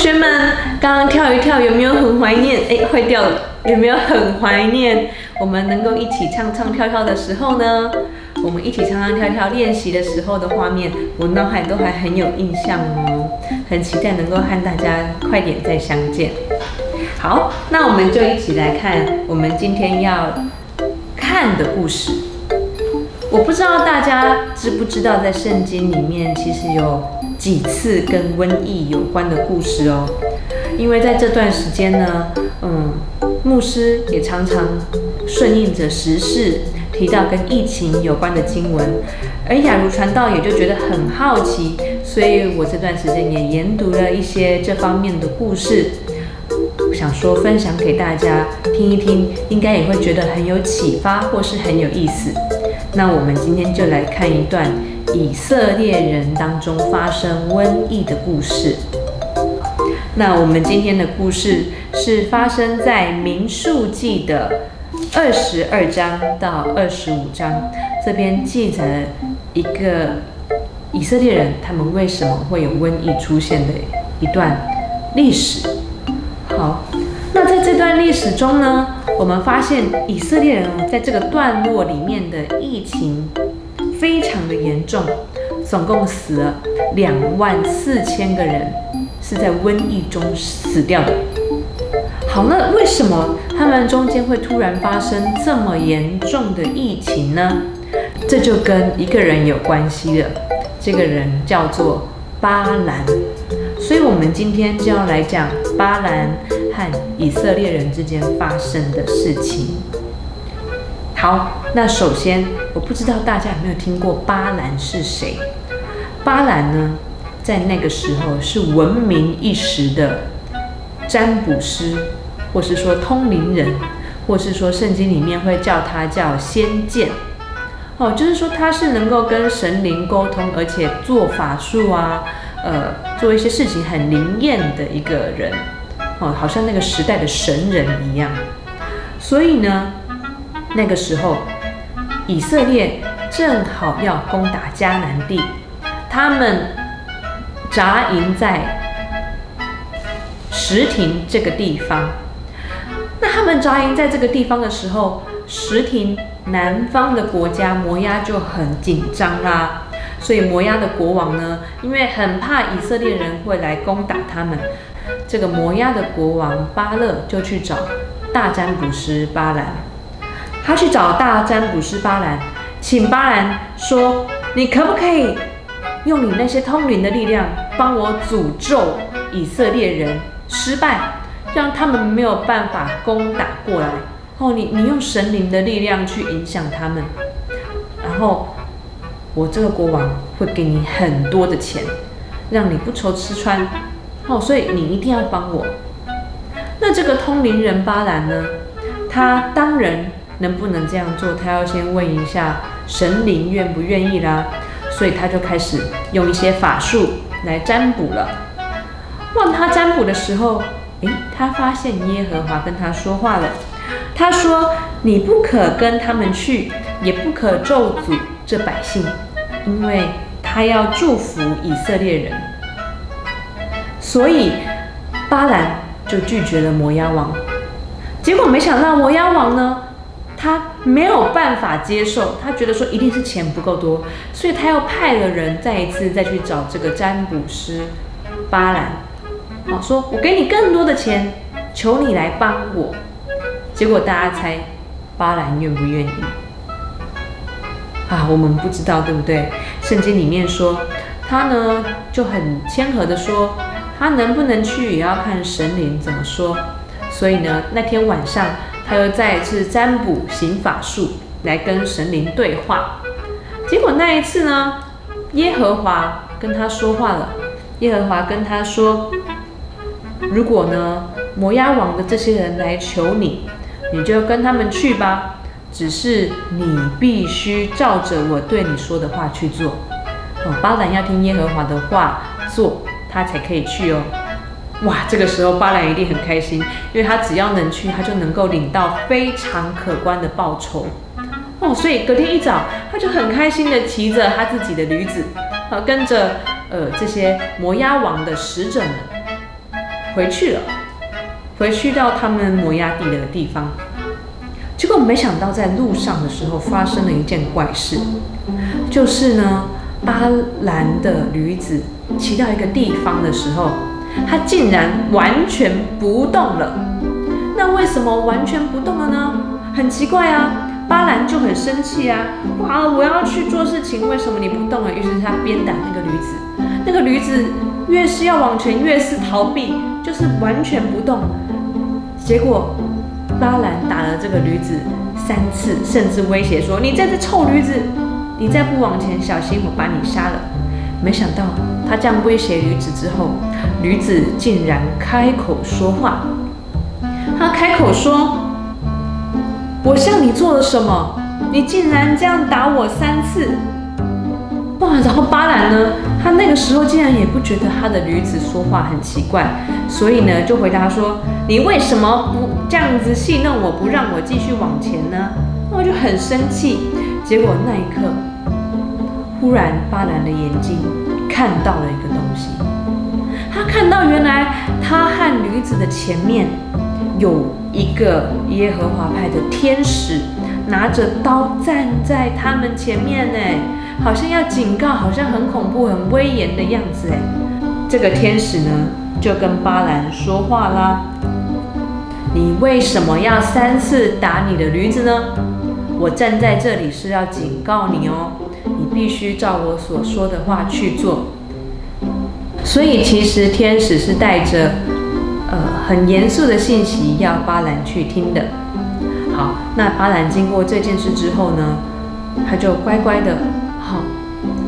学们，刚刚跳一跳，有没有很怀念？坏掉了，有没有很怀念我们能够一起唱唱跳跳的时候呢？我们一起唱唱跳跳练习的时候的画面，我脑海都还很有印象哦，很期待能够和大家快点再相见。好，那我们就一起来看我们今天要看的故事。我不知道大家知不知道，在圣经里面其实有几次跟瘟疫有关的故事哦。因为在这段时间呢，牧师也常常顺应着时事，提到跟疫情有关的经文，而雅茹传道也就觉得很好奇，所以我这段时间也研读了一些这方面的故事，想说分享给大家听一听，应该也会觉得很有启发或是很有意思。那我们今天就来看一段以色列人当中发生瘟疫的故事。那我们今天的故事是发生在民数记的22章到25章，这边记载了一个以色列人他们为什么会有瘟疫出现的一段历史。好，那在这段历史中呢，我们发现以色列人在这个段落里面的疫情非常的严重，总共死了24000个人，是在瘟疫中死掉的。好，那为什么他们中间会突然发生这么严重的疫情呢？这就跟一个人有关系了，这个人叫做巴兰。所以我们今天就要来讲巴兰和以色列人之间发生的事情。好，那首先我不知道大家有没有听过巴兰是谁？巴兰呢，在那个时候是闻名一时的占卜师，或是说通灵人，或是说圣经里面会叫他叫先见。就是说他是能够跟神灵沟通，而且做法术啊，做一些事情很灵验的一个人，好像那个时代的神人一样。所以呢，那个时候以色列正好要攻打迦南地，他们扎营在什亭这个地方。那他们扎营在这个地方的时候，什亭南方的国家摩押就很紧张啦。所以摩押的国王呢，因为很怕以色列人会来攻打他们，这个摩押的国王巴勒就去找大占卜师巴兰。他去找大占卜师巴兰，请巴兰说：“你可不可以用你那些通灵的力量，帮我诅咒以色列人失败，让他们没有办法攻打过来？你用神灵的力量去影响他们，然后我这个国王会给你很多的钱，让你不愁吃穿。所以你一定要帮我。”那这个通灵人巴兰呢，他当然能不能这样做，他要先问一下神灵愿不愿意啦。所以他就开始用一些法术来占卜了。他占卜的时候，他发现耶和华跟他说话了。他说：“你不可跟他们去，也不可咒诅这百姓，因为他要祝福以色列人。”所以巴兰就拒绝了摩押王。结果没想到摩押王呢，他没有办法接受，他觉得说一定是钱不够多，所以他又派了人再一次再去找这个占卜师巴兰，说：“我给你更多的钱，求你来帮我。”结果大家猜巴兰愿不愿意？我们不知道，对不对？圣经里面说他呢就很谦和的说，他能不能去也要看神灵怎么说。所以呢，那天晚上他又再一次占卜行法术来跟神灵对话。结果那一次呢，耶和华跟他说话了。耶和华跟他说：“如果呢摩押王的这些人来求你，你就跟他们去吧，只是你必须照着我对你说的话去做。”巴兰要听耶和华的话做，他才可以去哦。这个时候巴兰一定很开心，因为他只要能去，他就能够领到非常可观的报酬。所以隔天一早，他就很开心的骑着他自己的驴子，跟着这些摩押王的使者们，回去了，回去到他们摩押地的地方。结果没想到在路上的时候发生了一件怪事，就是呢，巴兰的驴子骑到一个地方的时候，它竟然完全不动了。那为什么完全不动了呢？很奇怪啊。巴兰就很生气啊，哇！我要去做事情，为什么你不动了？于是他鞭打那个驴子，那个驴子越是要往前，越是逃避，就是完全不动。结果巴兰打了这个驴子3次，甚至威胁说：“你这只臭驴子，你再不往前，小心我把你杀了。”没想到他这样威胁驴子之后，驴子竟然开口说话。他开口说：“我向你做了什么？你竟然这样打我3次！”哇！然后巴兰呢，他那个时候竟然也不觉得他的驴子说话很奇怪，所以呢就回答说：“你为什么不这样子戏弄我，不让我继续往前呢？”我就很生气。结果那一刻，忽然巴兰的眼睛看到了一个东西，他看到原来他和驴子的前面有一个耶和华派的天使，拿着刀站在他们前面呢，好像要警告，好像很恐怖、很威严的样子哎。这个天使呢，就跟巴兰说话啦：“你为什么要3次打你的驴子呢？我站在这里是要警告你哦，你必须照我所说的话去做。”所以其实天使是带着很严肃的信息要巴兰去听的。好，那巴兰经过这件事之后呢，他就乖乖的，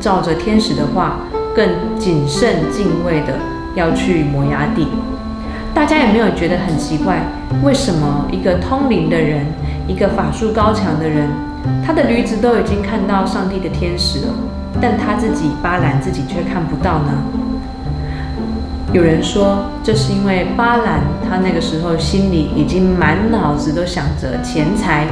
照着天使的话，更谨慎敬畏的要去摩押地。大家有没有觉得很奇怪？为什么一个通灵的人，一个法术高强的人，他的驴子都已经看到上帝的天使了，但他自己巴兰自己却看不到呢？有人说，这是因为巴兰他那个时候心里已经满脑子都想着钱财，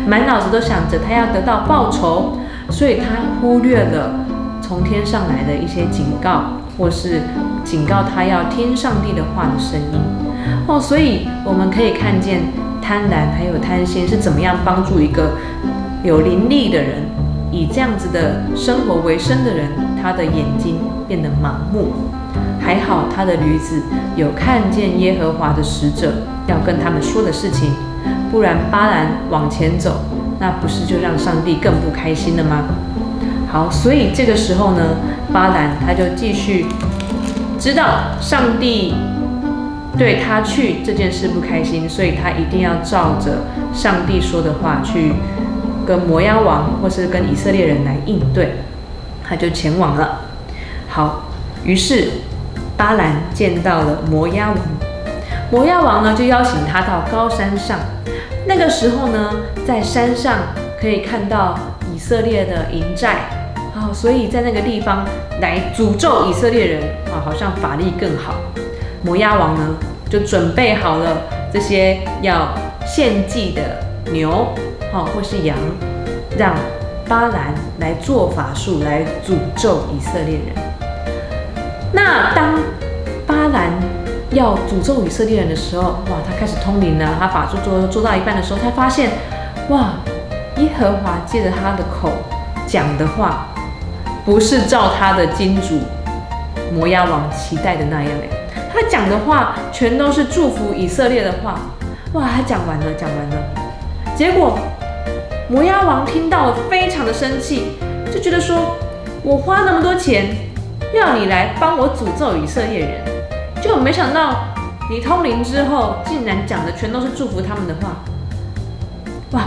满脑子都想着他要得到报酬，所以他忽略了从天上来的一些警告，或是警告他要听上帝的话的声音。所以我们可以看见贪婪还有贪心是怎么样帮助一个有灵力的人，以这样子的生活为生的人，他的眼睛变得盲目。还好他的驴子有看见耶和华的使者要跟他们说的事情，不然巴兰往前走，那不是就让上帝更不开心了吗？好，所以这个时候呢，巴兰他就继续知道上帝对他去这件事不开心，所以他一定要照着上帝说的话去跟摩押王或是跟以色列人来应对，他就前往了。好，于是巴兰见到了摩押王，摩押王呢就邀请他到高山上。那个时候呢，在山上可以看到以色列的营寨，所以在那个地方来诅咒以色列人，好像法力更好。摩押王呢就准备好了这些要献祭的牛，或是羊，让巴兰来做法术来诅咒以色列人。那当巴兰要诅咒以色列人的时候，他开始通灵了，他法术做到一半的时候，他发现，耶和华借着他的口讲的话，不是照他的金主摩押王期待的那样他讲的话全都是祝福以色列的话。他讲完了，结果摩押王听到了，非常的生气，就觉得说，我花那么多钱要你来帮我诅咒以色列人，结果没想到你通灵之后，竟然讲的全都是祝福他们的话。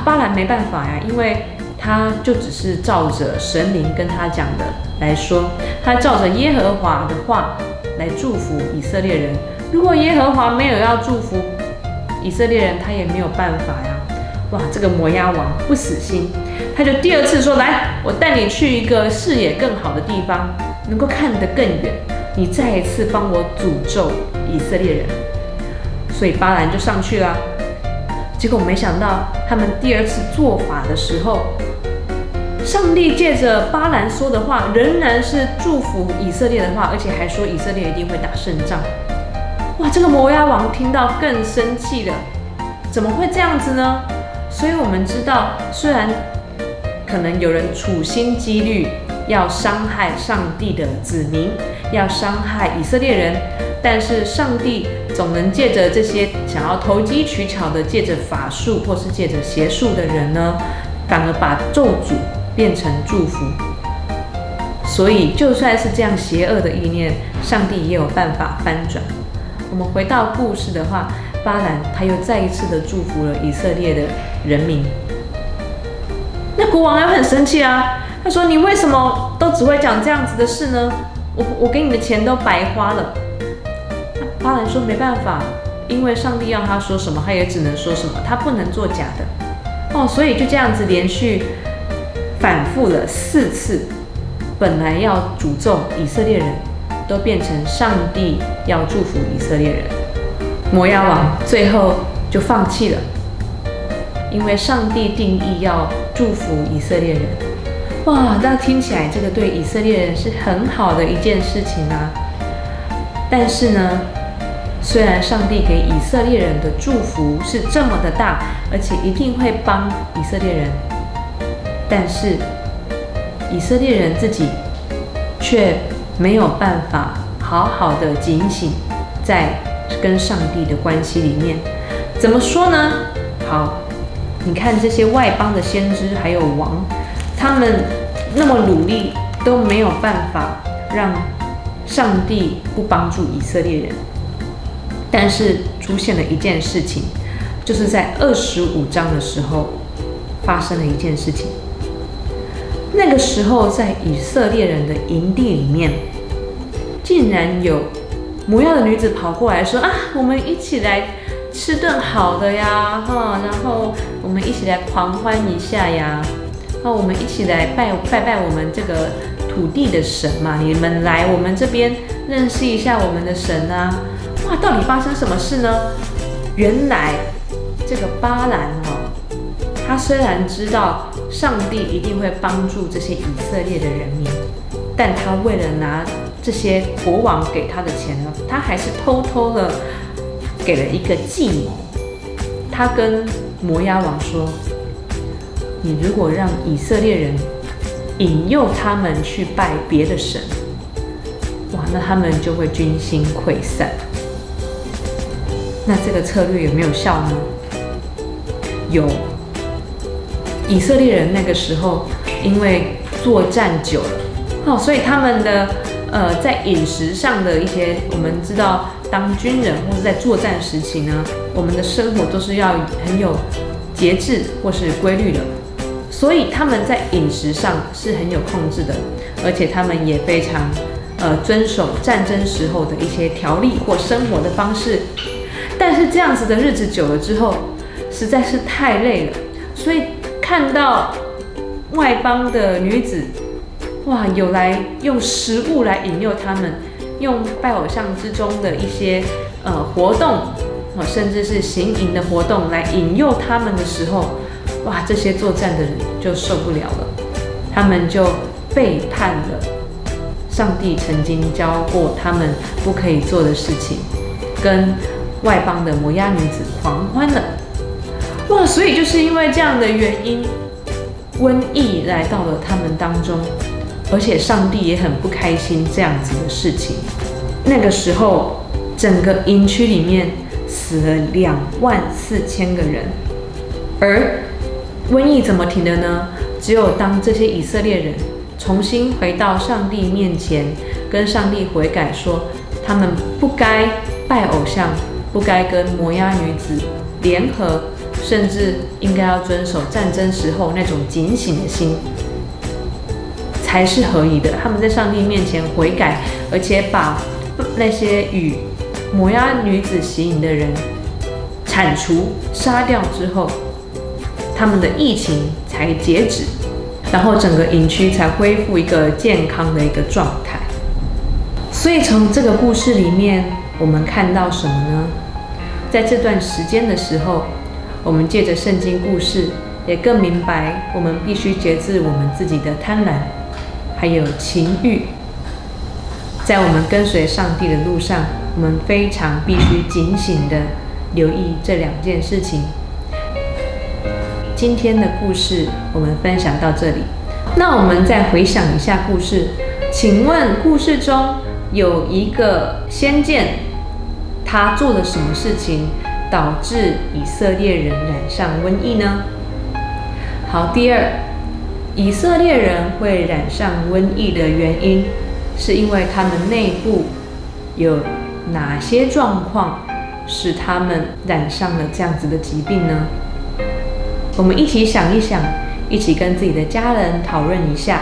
巴兰没办法呀，因为他就只是照着神灵跟他讲的来说，他照着耶和华的话来祝福以色列人。如果耶和华没有要祝福以色列人，他也没有办法呀。这个摩押王不死心，他就第2次说，来，我带你去一个视野更好的地方，能够看得更远，你再一次帮我诅咒以色列人。所以巴兰就上去了。结果没想到他们第2次做法的时候，上帝借着巴兰说的话仍然是祝福以色列的话，而且还说以色列一定会打胜仗。哇，这个摩押王听到更生气了，怎么会这样子呢？所以我们知道，虽然可能有人处心积虑要伤害上帝的子民，要伤害以色列人，但是上帝总能借着这些想要投机取巧的，借着法术或是借着邪术的人呢，反而把咒诅变成祝福。所以就算是这样邪恶的意念，上帝也有办法翻转。我们回到故事的话，巴兰他又再一次的祝福了以色列的人民。那国王又很生气啊，他说：“你为什么都只会讲这样子的事呢？我给你的钱都白花了。”巴兰说：“没办法，因为上帝要他说什么，他也只能说什么，他不能作假的。”所以就这样子连续反复了4次，本来要诅咒以色列人，都变成上帝要祝福以色列人。摩押王最后就放弃了，因为上帝定义要祝福以色列人。哇，那听起来这个对以色列人是很好的一件事情啊。但是呢，虽然上帝给以色列人的祝福是这么的大，而且一定会帮以色列人，但是以色列人自己却没有办法好好的警醒在跟上帝的关系里面。怎么说呢？好，你看这些外邦的先知还有王，他们那么努力都没有办法让上帝不帮助以色列人。但是出现了一件事情，就是在25章的时候发生了一件事情。那个时候在以色列人的营地里面，竟然有摩押的女子跑过来说：“啊，我们一起来吃顿好的呀，然后我们一起来狂欢一下呀，我们一起来拜拜我们这个土地的神嘛，你们来我们这边认识一下我们的神啊。”哇，到底发生什么事呢？原来这个巴兰他虽然知道上帝一定会帮助这些以色列的人民，但他为了拿这些国王给他的钱呢，他还是偷偷的给了一个计谋。他跟摩押王说：“你如果让以色列人引诱他们去拜别的神，哇，那他们就会军心溃散。”那这个策略有没有效呢？有。以色列人那个时候因为作战久了，所以他们的在饮食上的一些，我们知道当军人或者在作战时期呢，我们的生活都是要很有节制或是规律的，所以他们在饮食上是很有控制的，而且他们也非常遵守战争时候的一些条例或生活的方式。但是这样子的日子久了之后，实在是太累了，所以看到外邦的女子，哇，有来用食物来引诱他们，用拜偶像之中的一些活动，甚至是行淫的活动来引诱他们的时候，哇，这些作战的人就受不了了，他们就背叛了上帝曾经教过他们不可以做的事情，跟外邦的摩押女子狂欢了。哇，所以就是因为这样的原因，瘟疫来到了他们当中，而且上帝也很不开心这样子的事情。那个时候，整个营区里面死了24000个人，而瘟疫怎么停的呢？只有当这些以色列人重新回到上帝面前，跟上帝悔改说，他们不该拜偶像，不该跟摩押女子联合，甚至应该要遵守战争时候那种警醒的心，才是合宜的。他们在上帝面前悔改，而且把那些与摩押女子行淫的人铲除、杀掉之后，他们的疫情才截止，然后整个营区才恢复一个健康的一个状态。所以从这个故事里面，我们看到什么呢？在这段时间的时候，我们借着圣经故事，也更明白我们必须节制我们自己的贪婪，还有情欲。在我们跟随上帝的路上，我们非常必须警醒的留意这2件事情。今天的故事我们分享到这里，那我们再回想一下故事，请问故事中有一个先见，他做了什么事情导致以色列人染上瘟疫呢？好，第二，以色列人会染上瘟疫的原因，是因为他们内部有哪些状况使他们染上了这样子的疾病呢？我们一起想一想，一起跟自己的家人讨论一下。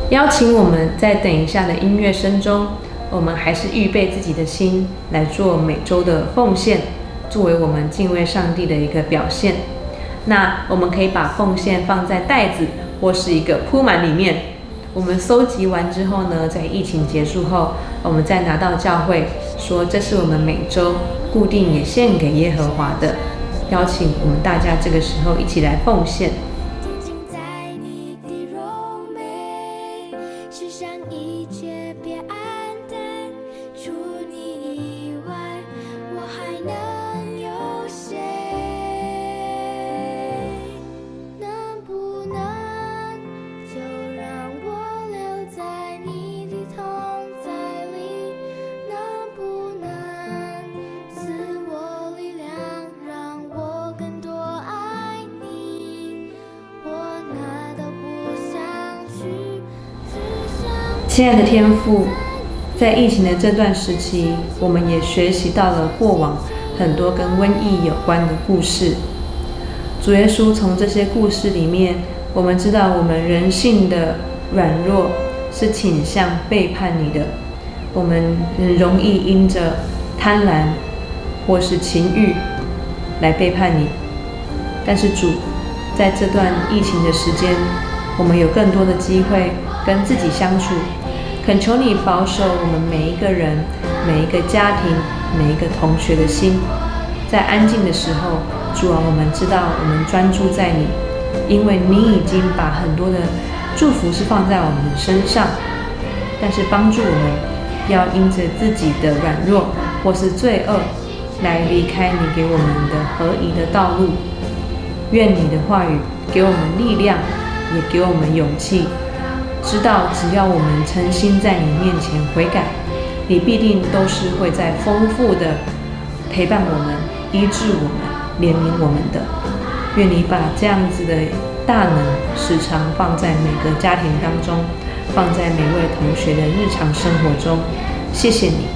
邀请我们在等一下的音乐声中，我们还是预备自己的心来做每周的奉献，作为我们敬畏上帝的一个表现。那我们可以把奉献放在袋子或是一个铺满里面，我们收集完之后呢，在疫情结束后，我们再拿到教会，说这是我们每周固定也献给耶和华的，邀请我们大家这个时候一起来奉献。亲爱的天父，在疫情的这段时期，我们也学习到了过往很多跟瘟疫有关的故事。主耶稣，从这些故事里面，我们知道我们人性的软弱是倾向背叛你的，我们很容易因着贪婪或是情欲来背叛你。但是主，在这段疫情的时间，我们有更多的机会跟自己相处，恳求你保守我们每一个人、每一个家庭、每一个同学的心，在安静的时候，主啊，我们知道我们专注在你，因为你已经把很多的祝福是放在我们身上，但是帮助我们不要因着自己的软弱或是罪恶来离开你给我们的合宜的道路。愿你的话语给我们力量，也给我们勇气，知道只要我们诚心在你面前悔改，你必定都是会在丰富的陪伴我们、医治我们、怜悯我们的。愿你把这样子的大能时常放在每个家庭当中，放在每位同学的日常生活中。谢谢你，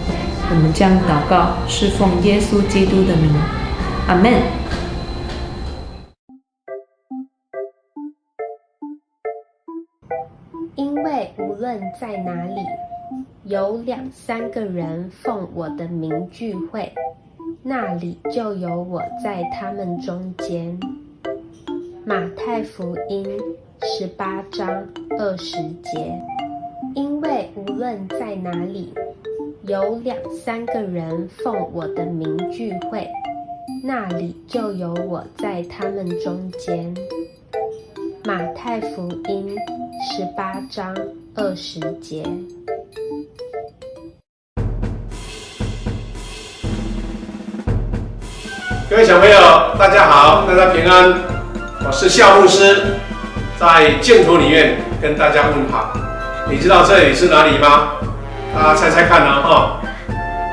我们将祷告是奉耶稣基督的名，阿们。因为无论在哪里，有2、3个人奉我的名聚会，那里就有我在他们中间。马太福音18章20节。因为无论在哪里，有2、3个人奉我的名聚会，那里就有我在他们中间。马太福音18章20节。各位小朋友，大家好，大家平安。我是夏牧师，在净土里面跟大家问好。你知道这里是哪里吗？大家猜猜看呢？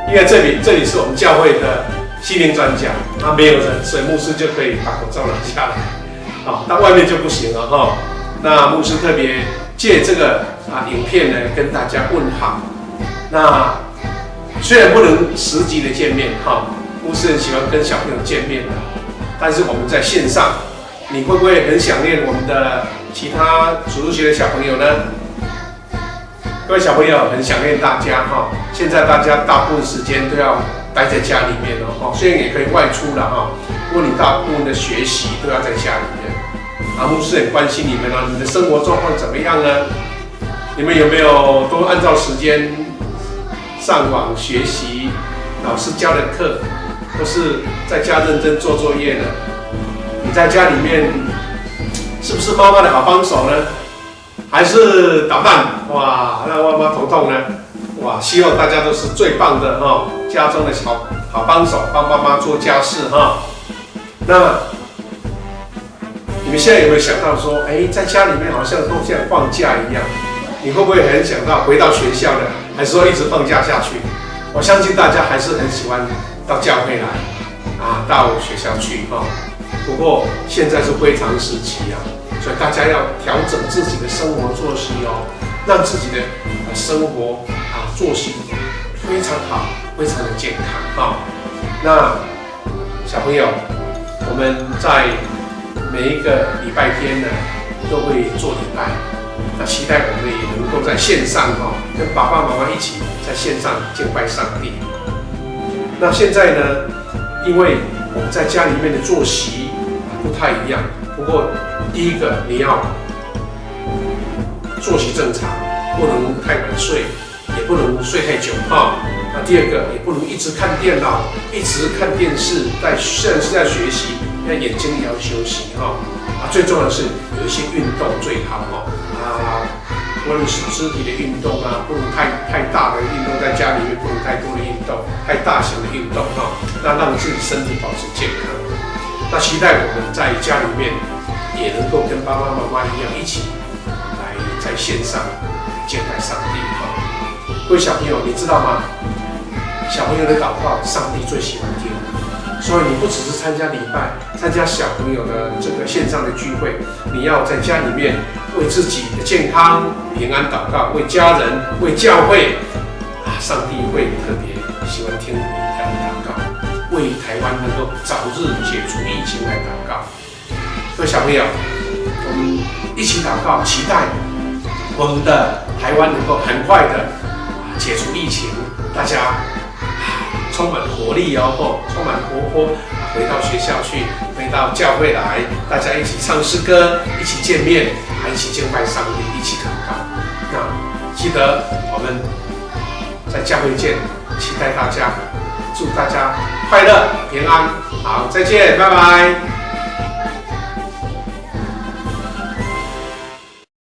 因为这里是我们教会的心灵专家，没有人，所以牧师就可以把口罩拿下来。但外面就不行了那牧师特别借这个影片呢，跟大家问好。那虽然不能实际的见面牧师很喜欢跟小朋友见面的，但是我们在线上，你会不会很想念我们的其他主日学的小朋友呢？各位小朋友很想念大家现在大家大部分时间都要待在家里面虽然也可以外出了不过你大部分的学习都要在家里面。牧师很关心你们你们的生活状况怎么样呢？你们有没有都按照时间上网学习老师教的课，或是在家认真做作业呢？你在家里面是不是妈妈的好帮手呢？还是捣蛋？哇，让妈妈头痛呢？哇，希望大家都是最棒的哈，家中的好帮手，帮妈妈做家事哈。那你们现在有没有想到说，在家里面好像都像放假一样？你会不会很想到回到学校呢？还是说一直放假下去？我相信大家还是很喜欢到教会来啊，到学校去哈。不过现在是非常时期啊，所以大家要调整自己的生活作息哦，让自己的生活作息非常好，非常的健康哈。那小朋友，我们在每一个礼拜天呢，都会做礼拜。那期待我们也能够在线上跟爸爸妈妈一起在线上敬拜上帝。那现在呢，因为我们在家里面的作息不太一样，不过第一个你要作息正常，不能太晚睡，也不能睡太久哈。那第二个也不能一直看电脑，一直看电视，虽然是在学习，那眼睛也要休息哈。最重要的是有一些运动最好无论是肢体的运动不能太大的运动，在家里面不能太多的运动，太大型的运动那让自己身体保持健康。那期待我们在家里面也能够跟爸爸妈妈一样，一起来在线上敬拜上帝各位小朋友，你知道吗？小朋友的祷告，上帝最喜欢听。所以你不只是参加礼拜，参加小朋友的这个线上的聚会，你要在家里面为自己的健康、平安祷告，为家人、为教会上帝会特别喜欢听你的祷告，为台湾能够早日解除疫情来祷告。各位小朋友，我们一起祷告，期待我们的台湾能够很快的解除疫情，大家充满活力充满活泼，回到学校去，回到教会来，大家一起唱诗歌，一起见面，一起敬拜上帝，一起祷告。那记得我们在教会见，期待大家，祝大家快乐平安。好，再见，拜拜。